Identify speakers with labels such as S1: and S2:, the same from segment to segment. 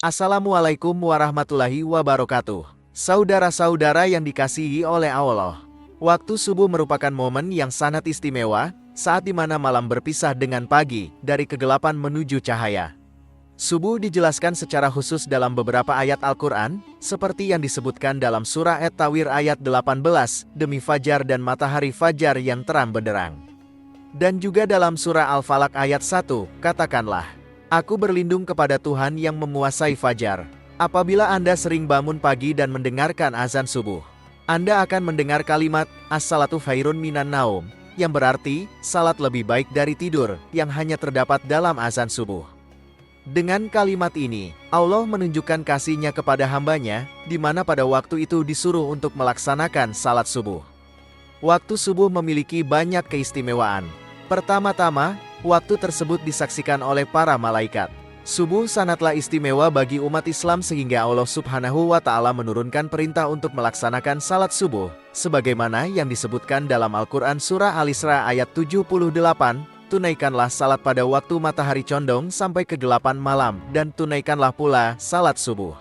S1: Assalamualaikum warahmatullahi wabarakatuh. Saudara-saudara yang dikasihi oleh Allah. Waktu subuh merupakan momen yang sangat istimewa, saat dimana malam berpisah dengan pagi, dari kegelapan menuju cahaya. Subuh dijelaskan secara khusus dalam beberapa ayat Al-Quran, seperti yang disebutkan dalam surah At-Tawir ayat 18, demi fajar dan matahari fajar yang terang benderang. Dan juga dalam surah Al-Falaq ayat 1, katakanlah, Aku berlindung kepada Tuhan yang menguasai fajar. Apabila Anda sering bangun pagi dan mendengarkan azan subuh, Anda akan mendengar kalimat, As-salatu khairun minan naum, yang berarti, salat lebih baik dari tidur, yang hanya terdapat dalam azan subuh. Dengan kalimat ini, Allah menunjukkan kasih-Nya kepada hambanya, di mana pada waktu itu disuruh untuk melaksanakan salat subuh. Waktu subuh memiliki banyak keistimewaan. Pertama-tama, waktu tersebut disaksikan oleh para malaikat. Subuh sangatlah istimewa bagi umat Islam sehingga Allah Subhanahu wa Ta'ala menurunkan perintah untuk melaksanakan salat subuh, sebagaimana yang disebutkan dalam Al-Quran Surah Al-Isra ayat 78, tunaikanlah salat pada waktu matahari condong sampai kegelapan malam, dan tunaikanlah pula salat subuh.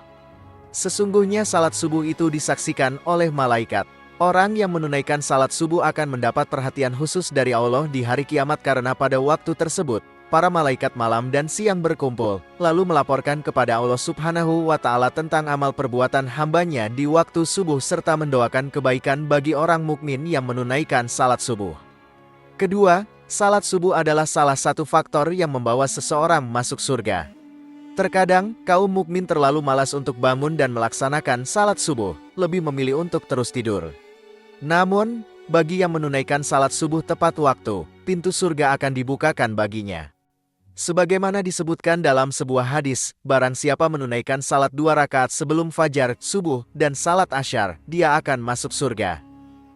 S1: Sesungguhnya salat subuh itu disaksikan oleh malaikat. Orang yang menunaikan salat subuh akan mendapat perhatian khusus dari Allah di hari kiamat karena pada waktu tersebut, para malaikat malam dan siang berkumpul, lalu melaporkan kepada Allah Subhanahu wa Ta'ala tentang amal perbuatan hambanya di waktu subuh serta mendoakan kebaikan bagi orang mukmin yang menunaikan salat subuh. Kedua, salat subuh adalah salah satu faktor yang membawa seseorang masuk surga. Terkadang, kaum mukmin terlalu malas untuk bangun dan melaksanakan salat subuh, lebih memilih untuk terus tidur. Namun, bagi yang menunaikan salat subuh tepat waktu, pintu surga akan dibukakan baginya. Sebagaimana disebutkan dalam sebuah hadis, barang siapa menunaikan salat 2 rakaat sebelum fajar, subuh, dan salat asyar, dia akan masuk surga.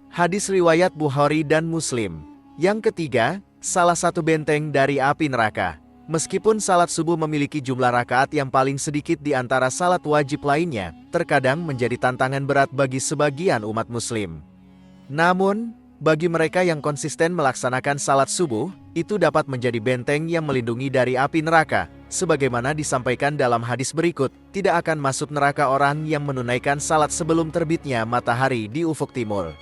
S1: Hadis riwayat Bukhari dan Muslim. Yang ketiga, salah satu benteng dari api neraka. Meskipun salat subuh memiliki jumlah rakaat yang paling sedikit di antara salat wajib lainnya, terkadang menjadi tantangan berat bagi sebagian umat muslim. Namun, bagi mereka yang konsisten melaksanakan salat subuh, itu dapat menjadi benteng yang melindungi dari api neraka. Sebagaimana disampaikan dalam hadis berikut, tidak akan masuk neraka orang yang menunaikan salat sebelum terbitnya matahari di ufuk timur.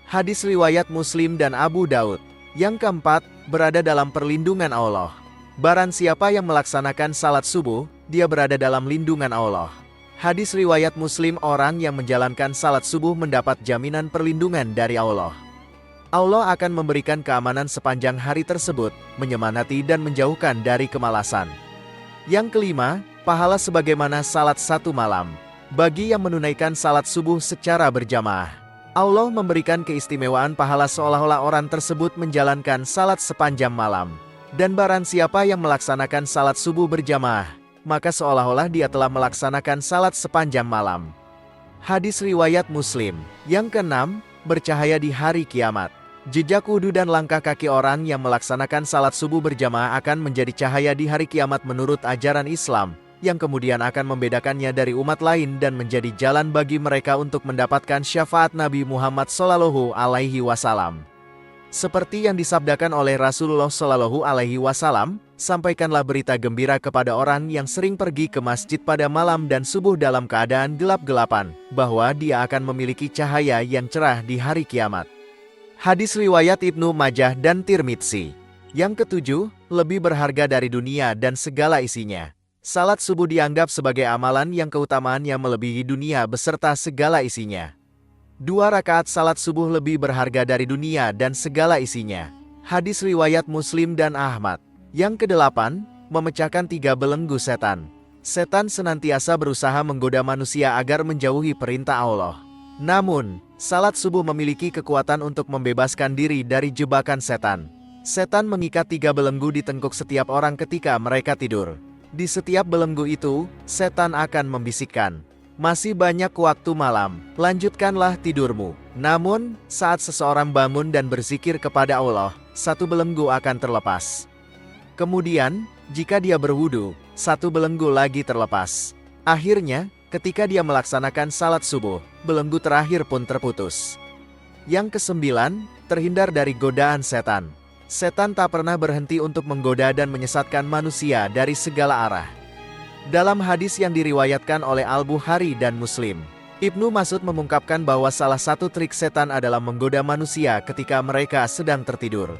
S1: Hadis riwayat Muslim dan Abu Daud. Yang keempat, berada dalam perlindungan Allah. Barang siapa yang melaksanakan salat subuh, dia berada dalam lindungan Allah. Hadis riwayat Muslim, orang yang menjalankan salat subuh mendapat jaminan perlindungan dari Allah. Allah akan memberikan keamanan sepanjang hari tersebut, menyemangati dan menjauhkan dari kemalasan. Yang kelima, pahala sebagaimana salat 1 malam. Bagi yang menunaikan salat subuh secara berjamaah, Allah memberikan keistimewaan pahala seolah-olah orang tersebut menjalankan salat sepanjang malam. Dan barang siapa yang melaksanakan salat subuh berjamaah, maka seolah-olah dia telah melaksanakan salat sepanjang malam. Hadis riwayat Muslim. Yang keenam, bercahaya di hari kiamat. Jejak wudu dan langkah kaki orang yang melaksanakan salat subuh berjamaah akan menjadi cahaya di hari kiamat menurut ajaran Islam, yang kemudian akan membedakannya dari umat lain dan menjadi jalan bagi mereka untuk mendapatkan syafaat Nabi Muhammad SAW. Seperti yang disabdakan oleh Rasulullah SAW, sampaikanlah berita gembira kepada orang yang sering pergi ke masjid pada malam dan subuh dalam keadaan gelap-gelapan, bahwa dia akan memiliki cahaya yang cerah di hari kiamat. Hadis riwayat Ibnu Majah dan Tirmidzi. Yang ketujuh, lebih berharga dari dunia dan segala isinya. Salat subuh dianggap sebagai amalan yang keutamaannya melebihi dunia beserta segala isinya. 2 rakaat salat subuh lebih berharga dari dunia dan segala isinya. Hadis riwayat Muslim dan Ahmad. Yang kedelapan, memecahkan 3 belenggu setan. Setan senantiasa berusaha menggoda manusia agar menjauhi perintah Allah. Namun, salat subuh memiliki kekuatan untuk membebaskan diri dari jebakan setan. Setan mengikat 3 belenggu di tengkuk setiap orang ketika mereka tidur. Di setiap belenggu itu, setan akan membisikkan, masih banyak waktu malam, lanjutkanlah tidurmu. Namun, saat seseorang bangun dan berzikir kepada Allah, 1 belenggu akan terlepas. Kemudian, jika dia berwudu, 1 belenggu lagi terlepas. Akhirnya, ketika dia melaksanakan salat subuh, belenggu terakhir pun terputus. Yang kesembilan, terhindar dari godaan setan. Setan tak pernah berhenti untuk menggoda dan menyesatkan manusia dari segala arah. Dalam hadis yang diriwayatkan oleh Al-Bukhari dan Muslim, Ibnu Mas'ud mengungkapkan bahwa salah satu trik setan adalah menggoda manusia ketika mereka sedang tertidur.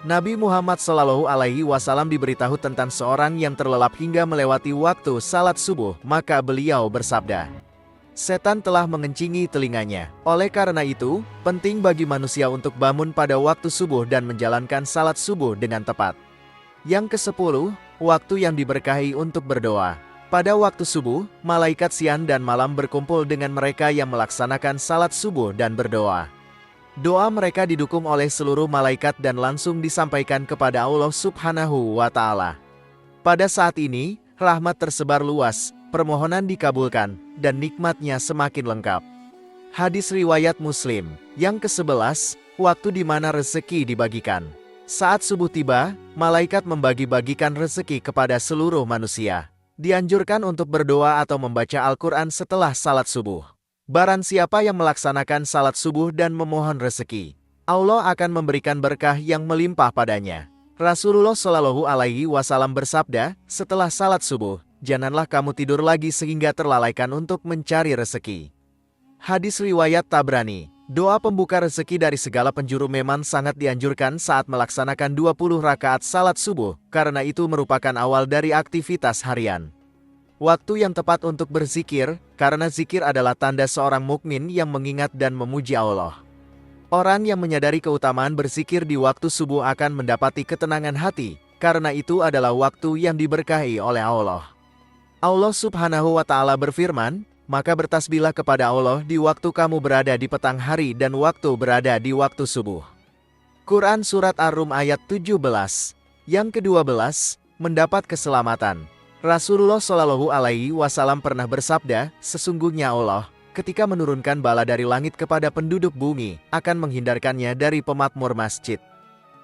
S1: Nabi Muhammad SAW diberitahu tentang seorang yang terlelap hingga melewati waktu salat subuh, maka beliau bersabda, "Setan telah mengencingi telinganya." Oleh karena itu, penting bagi manusia untuk bangun pada waktu subuh dan menjalankan salat subuh dengan tepat. Yang ke-10, waktu yang diberkahi untuk berdoa. Pada waktu subuh, malaikat siang dan malam berkumpul dengan mereka yang melaksanakan salat subuh dan berdoa. Doa mereka didukung oleh seluruh malaikat dan langsung disampaikan kepada Allah Subhanahu wa Ta'ala. Pada saat ini, rahmat tersebar luas, permohonan dikabulkan, dan nikmatnya semakin lengkap. Hadis riwayat Muslim. Yang ke-11, waktu di mana rezeki dibagikan. Saat subuh tiba, malaikat membagi-bagikan rezeki kepada seluruh manusia. Dianjurkan untuk berdoa atau membaca Al-Quran setelah salat subuh. Barang siapa yang melaksanakan salat subuh dan memohon rezeki, Allah akan memberikan berkah yang melimpah padanya. Rasulullah Shallallahu Alaihi Wasallam bersabda, setelah salat subuh, janganlah kamu tidur lagi sehingga terlalaikan untuk mencari rezeki. Hadis riwayat Tabrani. Doa pembuka rezeki dari segala penjuru memang sangat dianjurkan saat melaksanakan 20 rakaat salat subuh, karena itu merupakan awal dari aktivitas harian. Waktu yang tepat untuk berzikir, karena zikir adalah tanda seorang mukmin yang mengingat dan memuji Allah. Orang yang menyadari keutamaan berzikir di waktu subuh akan mendapati ketenangan hati, karena itu adalah waktu yang diberkahi oleh Allah. Allah Subhanahu wa Ta'ala berfirman, "Maka bertasbihlah kepada Allah di waktu kamu berada di petang hari dan waktu berada di waktu subuh." Quran Surat Ar-Rum ayat 17. Yang ke-12, mendapat keselamatan. Rasulullah Shallallahu Alaihi Wasallam pernah bersabda, sesungguhnya Allah, ketika menurunkan bala dari langit kepada penduduk bumi, akan menghindarkannya dari pemakmur masjid.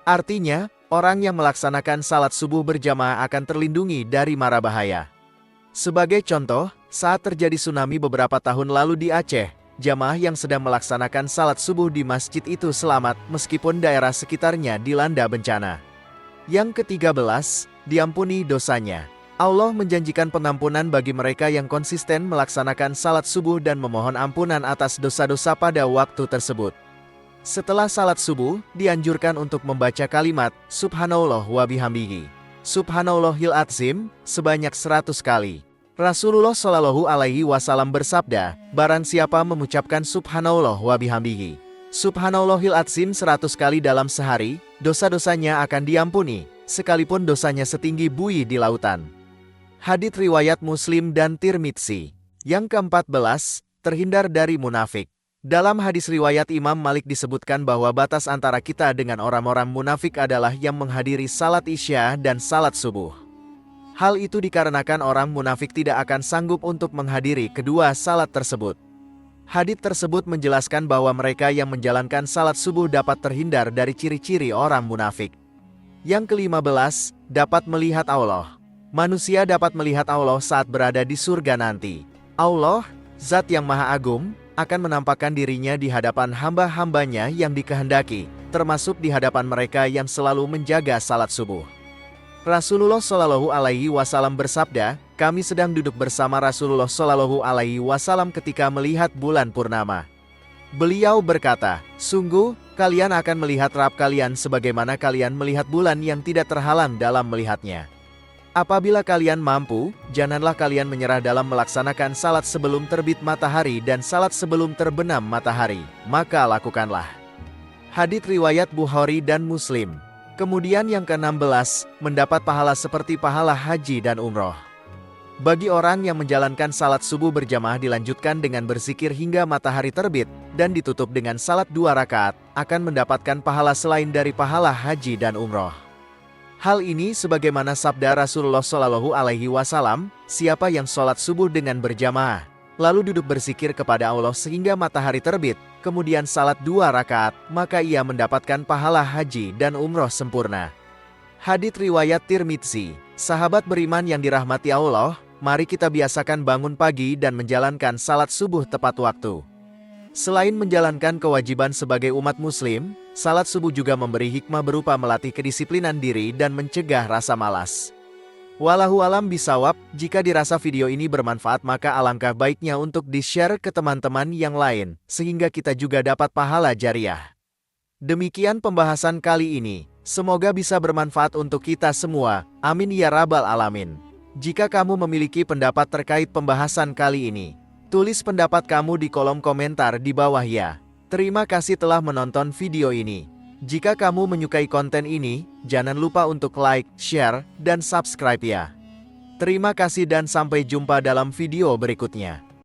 S1: Artinya, orang yang melaksanakan salat subuh berjamaah akan terlindungi dari mara bahaya. Sebagai contoh, saat terjadi tsunami beberapa tahun lalu di Aceh, jamaah yang sedang melaksanakan salat subuh di masjid itu selamat meskipun daerah sekitarnya dilanda bencana. Yang ke-13, diampuni dosanya. Allah menjanjikan pengampunan bagi mereka yang konsisten melaksanakan salat subuh dan memohon ampunan atas dosa-dosa pada waktu tersebut. Setelah salat subuh, dianjurkan untuk membaca kalimat Subhanallah wa bihamdihi, Subhanallahil Azim, sebanyak 100 kali. Rasulullah Shallallahu Alaihi Wasallam bersabda, barang siapa mengucapkan Subhanallah wa bihamdihi, Subhanallahil Azim 100 kali dalam sehari, dosa-dosanya akan diampuni, sekalipun dosanya setinggi buih di lautan. Hadits riwayat Muslim dan Tirmidzi. Yang ke-14, terhindar dari munafik. Dalam hadis riwayat Imam Malik disebutkan bahwa batas antara kita dengan orang-orang munafik adalah yang menghadiri salat Isya dan salat subuh. Hal itu dikarenakan orang munafik tidak akan sanggup untuk menghadiri kedua salat tersebut. Hadits tersebut menjelaskan bahwa mereka yang menjalankan salat subuh dapat terhindar dari ciri-ciri orang munafik. Yang ke-15, dapat melihat Allah. Manusia dapat melihat Allah saat berada di surga nanti. Allah, Zat yang Maha Agung, akan menampakkan dirinya di hadapan hamba-hambanya yang dikehendaki, termasuk di hadapan mereka yang selalu menjaga salat subuh. Rasulullah Shallallahu Alaihi Wasallam bersabda, kami sedang duduk bersama Rasulullah Shallallahu Alaihi Wasallam ketika melihat bulan purnama. Beliau berkata, sungguh, kalian akan melihat Rabb kalian sebagaimana kalian melihat bulan yang tidak terhalang dalam melihatnya. Apabila kalian mampu, janganlah kalian menyerah dalam melaksanakan salat sebelum terbit matahari dan salat sebelum terbenam matahari, maka lakukanlah. Hadits riwayat Bukhari dan Muslim. Kemudian yang ke-16, mendapat pahala seperti pahala haji dan umroh. Bagi orang yang menjalankan salat subuh berjamaah dilanjutkan dengan berzikir hingga matahari terbit, dan ditutup dengan salat 2 rakaat, akan mendapatkan pahala selain dari pahala haji dan umroh. Hal ini sebagaimana sabda Rasulullah Shallallahu Alaihi Wasallam, siapa yang sholat subuh dengan berjamaah, lalu duduk berzikir kepada Allah sehingga matahari terbit, kemudian salat 2 rakaat, maka ia mendapatkan pahala haji dan umroh sempurna. Hadits riwayat Tirmidzi. Sahabat beriman yang dirahmati Allah, mari kita biasakan bangun pagi dan menjalankan salat subuh tepat waktu. Selain menjalankan kewajiban sebagai umat muslim, salat subuh juga memberi hikmah berupa melatih kedisiplinan diri dan mencegah rasa malas. Wallahu alam bisawab, jika dirasa video ini bermanfaat maka alangkah baiknya untuk di-share ke teman-teman yang lain, sehingga kita juga dapat pahala jariah. Demikian pembahasan kali ini, semoga bisa bermanfaat untuk kita semua, amin ya rabbal alamin. Jika kamu memiliki pendapat terkait pembahasan kali ini, tulis pendapat kamu di kolom komentar di bawah ya. Terima kasih telah menonton video ini. Jika kamu menyukai konten ini, jangan lupa untuk like, share, dan subscribe ya. Terima kasih dan sampai jumpa dalam video berikutnya.